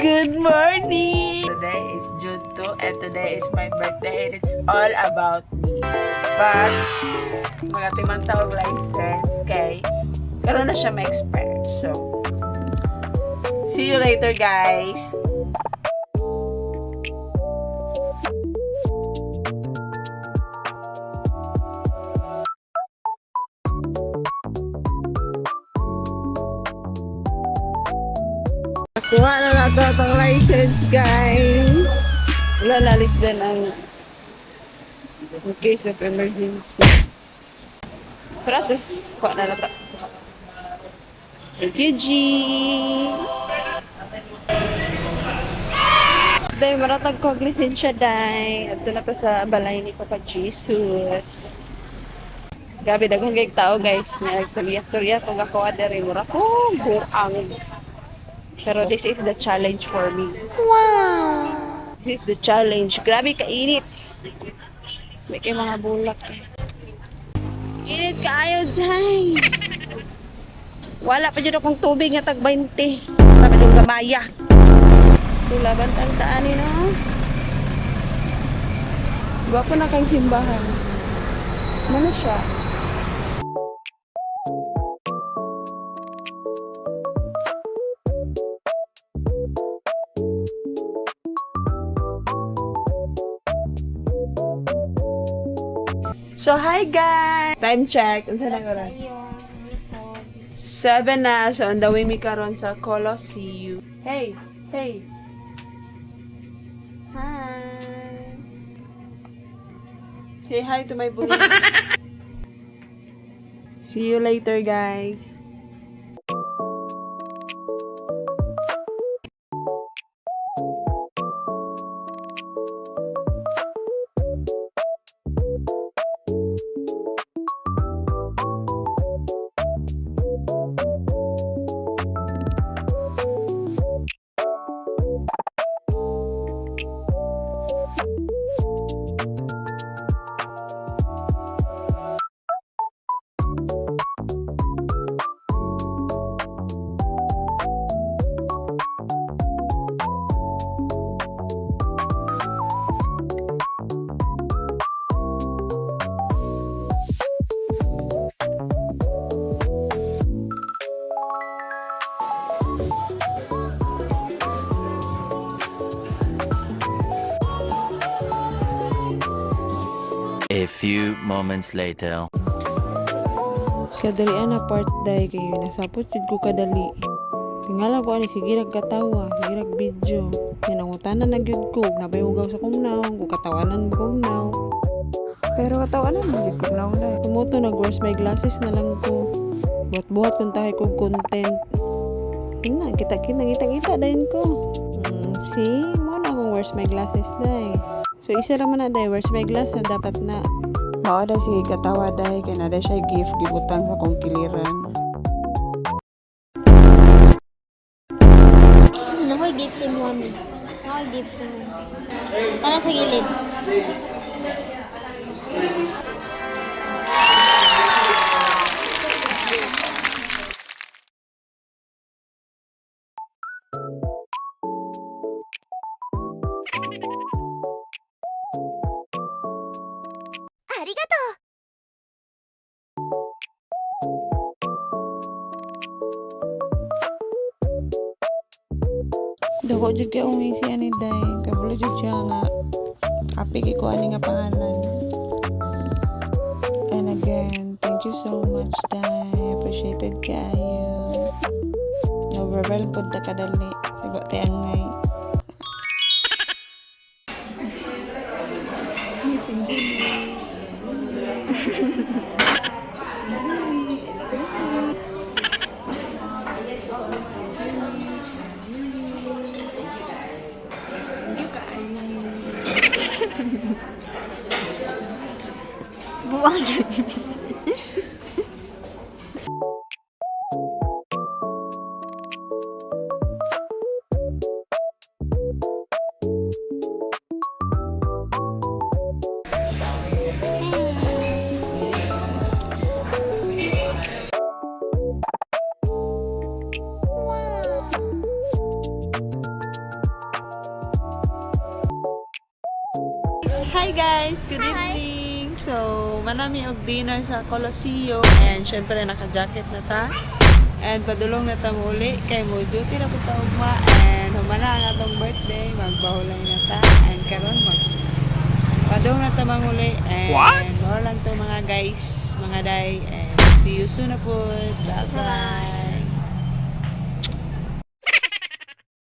Good morning! Today is June 2 and today is my birthday and it's all about me. But, magatimang taong license kay karoon na siya ma-expire. So, see you later guys! Kuha na nato itong license, guys. Lalalis din ang in case of emergency. Pero at least, kuha na nato. Thank you, G. Dahil maratag ko ang lisensya, dahil. Ito na to sa balay ni Papa Jesus. Gabi, daghang gayong tao, guys. Nag-storya-storya kung ako adere. Mura ko, buang. Pero this is the challenge for me. Wow! This is the challenge. Grabe kainit. May kayo mga bulak eh. Init kaayo, Zay. Wala pa dyan akong tubig nga tag-20. Dapat yung gamaya. Tulaban tangtaan no? Gwapo na kang simbahan. Ano siya? So, hi guys! Time check. Unsa na oras? 7 na. So, on the way mi karon sa Colosseum. Hey! Hey! Hi! Say hi to my boy. See you later, guys. A few moments later. Siya dalian na part day kayo nasapot jud ko kadali. Tingala ko ani sige katawa, sige video. Pinangutanan na gyud ko, nabayugaw sa kumnaw, ko katawanan ba kumnaw. Pero katawanan mo gyud kumnaw na. Tumuto nag-wear my glasses na lang ko. Buhat-buhat kung tayo ko content. Tingnan, kita dahin ko. See, mo na akong wear my glasses dahi. So, isa raman na dahi, wear my glasses dapat na. Mao da si katawa dahi, kaya na dahi siya gift, gibutang sa kong kiliran. Nakoy gift si Mami. Nakoy gift si Mami. Para sa gilid. Dako jud kay unging si ani day, kabalo jud siya nga apik ko ani nga pangalan. And again, thank you so much day. Appreciated kayo. No verbal pud ta kadali. Sigo tay angay. Buwang yun. Hi guys! Good evening! So, manami og dinner sa Colosseum. And syempre, naka-jacket na ta. And padulong na ta muli. Kay mo duty na po ta ugma. And humana ang atong birthday. Magbahulay na ta. And karon padung na ta manguli. And mo lang to mga guys, mga day. And see you soon na po. Bye-bye!